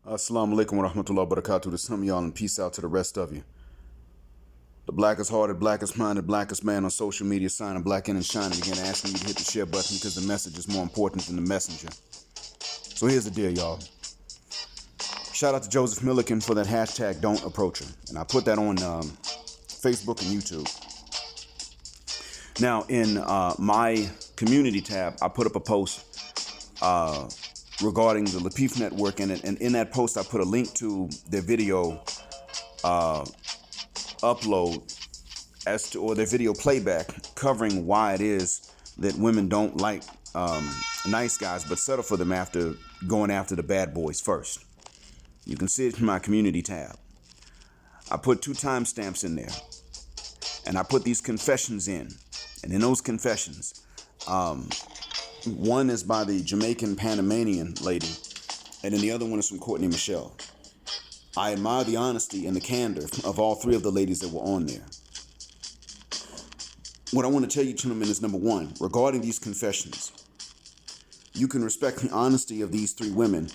Assalamu alaikum wa rahmatullahi wa barakatuh to some of y'all, and peace out to the rest of you. The blackest hearted, blackest minded, blackest man on social media signing black in and shining again, asking you to hit the share button because the message is more important than the messenger. So here's the deal, y'all. Shout out to Joseph Milligan for that hashtag don't approach her. And I put that on Facebook and YouTube. Now, in my community tab, I put up a post regarding the Lapeef Network, and in that post I put a link to their video upload or their video playback covering why it is that women don't like nice guys but settle for them after going after the bad boys first. You can see it in my community tab. I put 2 timestamps in there, and I put these confessions in, and in those confessions, one is by the Jamaican Panamanian lady, and then the other one is from Courtney Michelle. I admire the honesty and the candor of all 3 of the ladies that were on there. What I want to tell you, gentlemen, is number 1, regarding these confessions, you can respect the honesty of these 3 women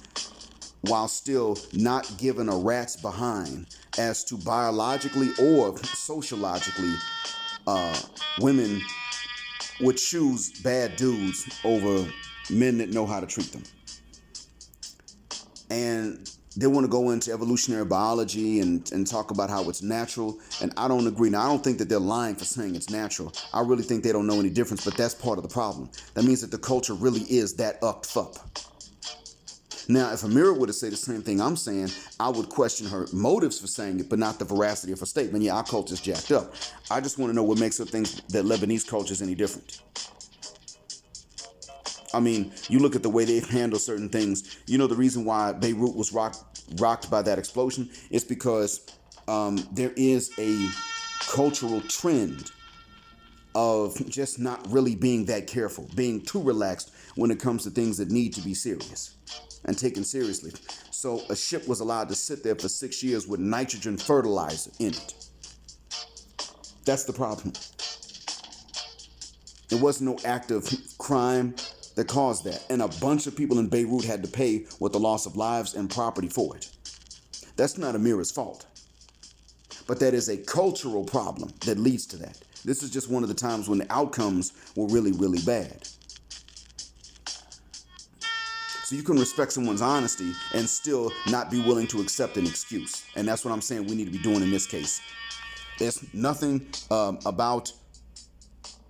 while still not giving a rat's behind as to biologically or sociologically women would choose bad dudes over men that know how to treat them. And they want to go into evolutionary biology and talk about how it's natural, and I don't agree. Now, I don't think that they're lying for saying it's natural. I really think they don't know any difference, but that's part of the problem. That means that the culture really is that upped up. Now, if Amira were to say the same thing I'm saying, I would question her motives for saying it, but not the veracity of her statement. Yeah, our culture's jacked up. I just want to know what makes her think that Lebanese culture is any different. I mean, you look at the way they handle certain things. You know, the reason why Beirut was rocked by that explosion is because there is a cultural trend of just not really being that careful, being too relaxed when it comes to things that need to be serious and taken seriously. So a ship was allowed to sit there for 6 years with nitrogen fertilizer in it. That's the problem. There was no act of crime that caused that. And a bunch of people in Beirut had to pay with the loss of lives and property for it. That's not Amira's fault. But that is a cultural problem that leads to that. This is just one of the times when the outcomes were really, really bad. So you can respect someone's honesty and still not be willing to accept an excuse. And that's what I'm saying we need to be doing in this case. There's nothing about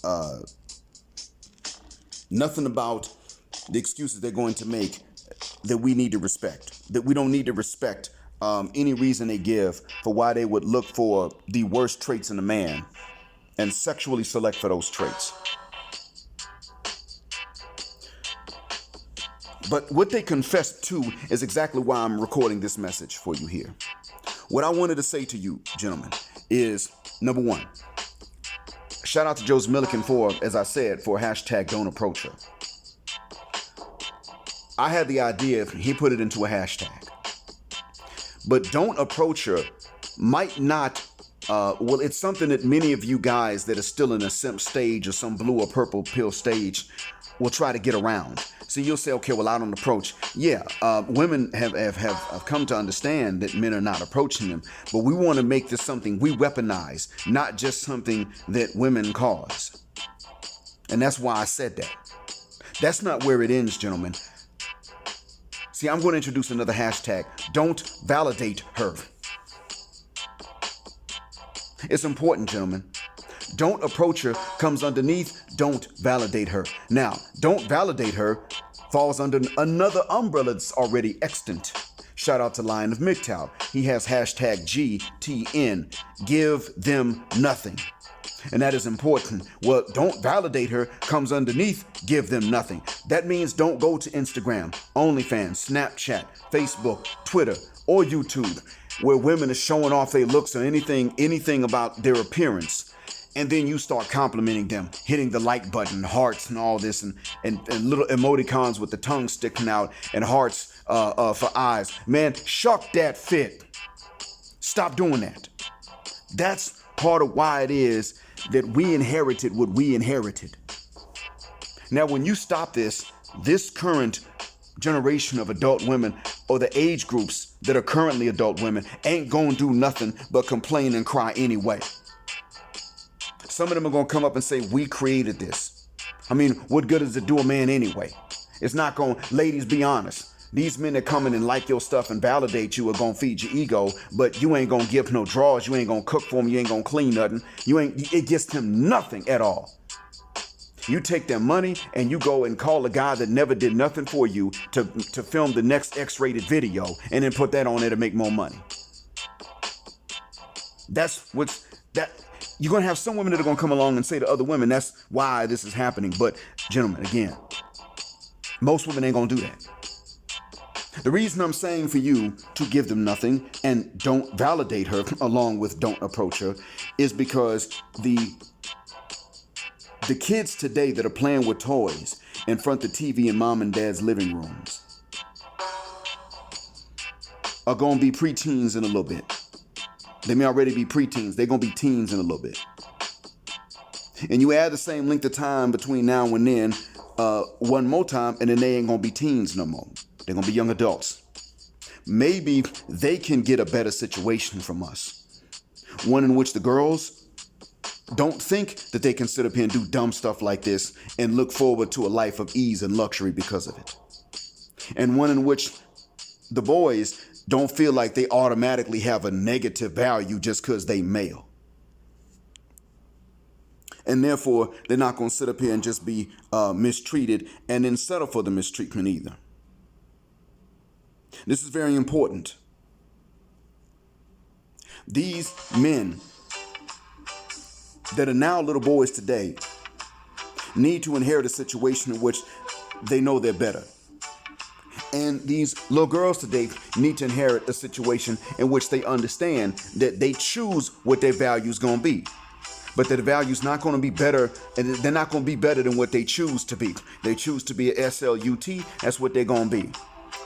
the excuses they're going to make that we need to respect. That we don't need to respect any reason they give for why they would look for the worst traits in a man and sexually select for those traits. But what they confessed to is exactly why I'm recording this message for you here. What I wanted to say to you, gentlemen, is number 1, shout out to Joseph Milligan for, as I said, for hashtag don't approach her. I had the idea, he put it into a hashtag. But don't approach her might not, it's something that many of you guys that are still in a simp stage or some blue or purple pill stage will try to get around. So you'll say, okay, well, I don't approach. Yeah, women have come to understand that men are not approaching them. But we want to make this something we weaponize, not just something that women cause. And that's why I said that. That's not where it ends, gentlemen. See, I'm going to introduce another hashtag. Don't validate her. It's important, gentlemen. Don't approach her comes underneath don't validate her. Now, don't validate her falls under another umbrella that's already extant. Shout out to Lion of MGTOW. He has hashtag GTN. Give them nothing. And that is important. Well, don't validate her comes underneath give them nothing. That means don't go to Instagram, OnlyFans, Snapchat, Facebook, Twitter, or YouTube, where women are showing off their looks or anything about their appearance. And then you start complimenting them, hitting the like button, hearts and all this, and little emoticons with the tongue sticking out and hearts for eyes. Man, shuck that fit. Stop doing that. That's part of why it is that we inherited what we inherited. Now, when you stop this current generation of adult women, or the age groups that are currently adult women, ain't gonna do nothing but complain and cry anyway. Some of them are gonna come up and say, we created this. I mean, what good does it do a man anyway? It's not gonna, ladies, be honest. These men that come in and like your stuff and validate you are gonna feed your ego, but you ain't gonna give no draws, you ain't gonna cook for them, you ain't gonna clean nothing. It gets them nothing at all. You take their money and you go and call a guy that never did nothing for you to film the next X-rated video and then put that on there to make more money. You're gonna have some women that are gonna come along and say to other women, that's why this is happening. But gentlemen, again, most women ain't gonna do that. The reason I'm saying for you to give them nothing and don't validate her along with don't approach her is because the kids today that are playing with toys in front of the TV in mom and dad's living rooms are going to be preteens in a little bit. They may already be preteens. They're going to be teens in a little bit. And you add the same length of time between now and then, one more time, and then they ain't going to be teens no more. They're going to be young adults. Maybe they can get a better situation from us. One in which the girls don't think that they can sit up here and do dumb stuff like this and look forward to a life of ease and luxury because of it. And one in which the boys don't feel like they automatically have a negative value just because they male. And therefore, they're not going to sit up here and just be mistreated and then settle for the mistreatment either. This is very important. These men that are now little boys today need to inherit a situation in which they know they're better. And these little girls today need to inherit a situation in which they understand that they choose what their value is going to be. But that the value is not going to be better, and they're not going to be better than what they choose to be. They choose to be a SLUT, that's what they're going to be.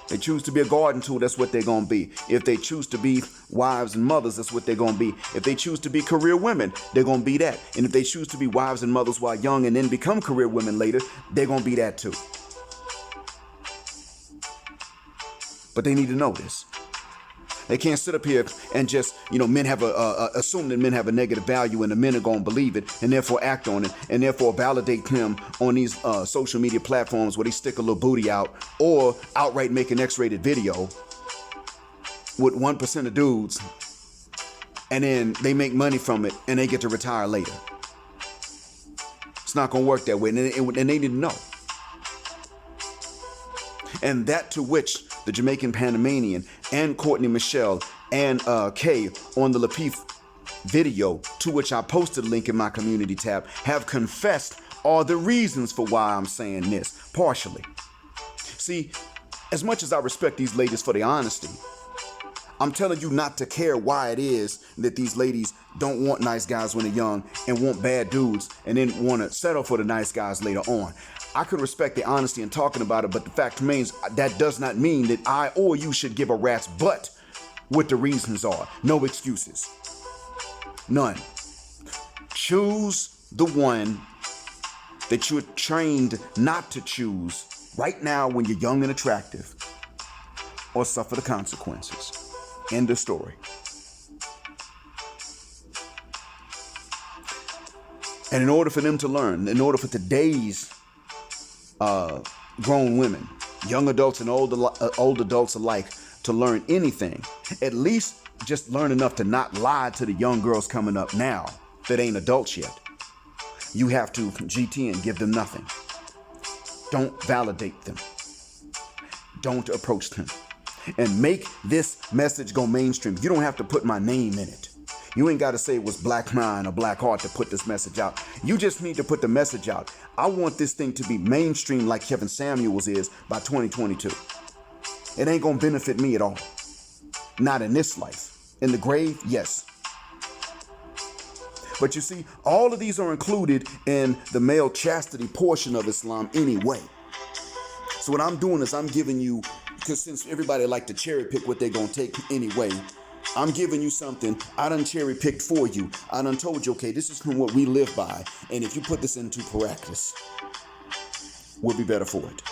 They choose to be a garden tool, that's what they're going to be. If they choose to be wives and mothers, that's what they're going to be. If they choose to be career women, they're going to be that. And if they choose to be wives and mothers while young and then become career women later, they're going to be that too. But they need to know this. They can't sit up here and just, men have assume that men have a negative value and the men are going to believe it and therefore act on it and therefore validate them on these social media platforms where they stick a little booty out or outright make an X-rated video with 1% of dudes and then they make money from it and they get to retire later. It's not going to work that way, and they need to know. And that to which the Jamaican Panamanian and Courtney Michelle and Kay on the Lapeef video, to which I posted a link in my community tab, have confessed are the reasons for why I'm saying this, partially. See, as much as I respect these ladies for their honesty, I'm telling you not to care why it is that these ladies don't want nice guys when they're young and want bad dudes and then want to settle for the nice guys later on. I could respect the honesty in talking about it, but the fact remains that does not mean that I or you should give a rat's butt what the reasons are. No excuses. None. Choose the one that you're trained not to choose right now when you're young and attractive, or suffer the consequences. End of story. And in order for them to learn, in order for today's grown women, young adults and old adults alike, to learn anything, at least just learn enough to not lie to the young girls coming up now that ain't adults yet. You have to GT and give them nothing. Don't validate them. Don't approach them. And make this message go mainstream. You don't have to put my name in it. You ain't got to say it was Black Mind or Black Heart to put this message out. You just need to put the message out. I want this thing to be mainstream like Kevin Samuels is by 2022. It ain't going to benefit me at all. Not in this life. In the grave, yes. But you see, all of these are included in the male chastity portion of Islam anyway. So what I'm doing is I'm giving you, because since everybody like to cherry pick what they're going to take anyway, I'm giving you something I done cherry picked for you. I done told you, okay, this is from what we live by. And if you put this into practice, we'll be better for it.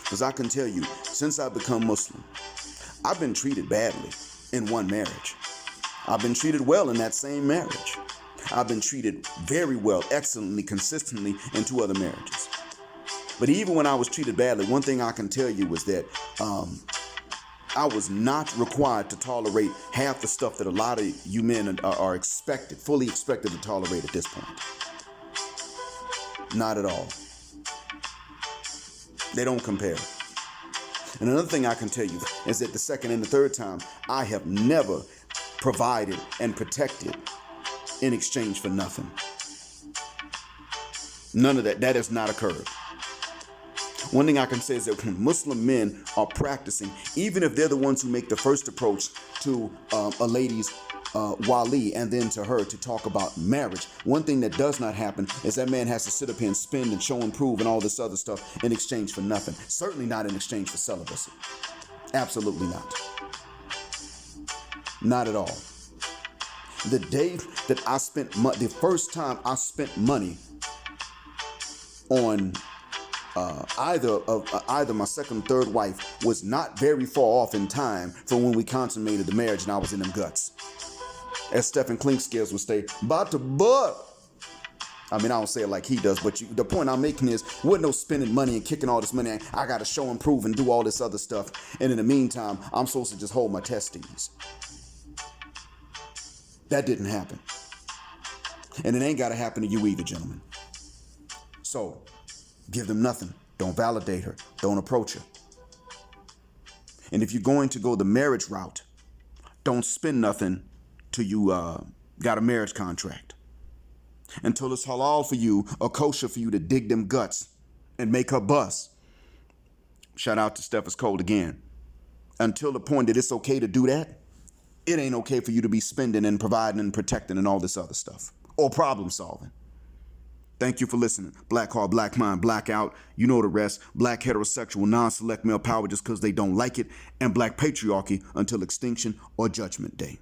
Because I can tell you, since I've become Muslim, I've been treated badly in one marriage. I've been treated well in that same marriage. I've been treated very well, excellently, consistently in 2 other marriages. But even when I was treated badly, one thing I can tell you was that I was not required to tolerate half the stuff that a lot of you men are fully expected to tolerate at this point. Not at all. They don't compare. And another thing I can tell you is that the second and the third time, I have never provided and protected in exchange for nothing. None of that. That has not occurred. One thing I can say is that when Muslim men are practicing, even if they're the ones who make the first approach to a lady's wali and then to her to talk about marriage, one thing that does not happen is that man has to sit up here and spend and show and prove and all this other stuff in exchange for nothing. Certainly not in exchange for celibacy. Absolutely not. Not at all. The day that I spent the first time I spent money on either my second or third wife was not very far off in time from when we consummated the marriage and I was in them guts. As Stephen Clinkscales would say, about to butt. I mean, I don't say it like he does, but the point I'm making is, wasn't no spending money and kicking all this money. I got to show and prove and do all this other stuff. And in the meantime, I'm supposed to just hold my testes. That didn't happen. And it ain't got to happen to you either, gentlemen. So, give them nothing. Don't validate her. Don't approach her. And if you're going to go the marriage route, don't spend nothing till you got a marriage contract. Until it's halal for you or kosher for you to dig them guts and make her bust. Shout out to Steph's Cold again. Until the point that it's okay to do that, it ain't okay for you to be spending and providing and protecting and all this other stuff. Or problem solving. Thank you for listening. Black Heart, Black Mind, Blackout. You know the rest. Black heterosexual, non-select male power just because they don't like it. And Black patriarchy until extinction or judgment day.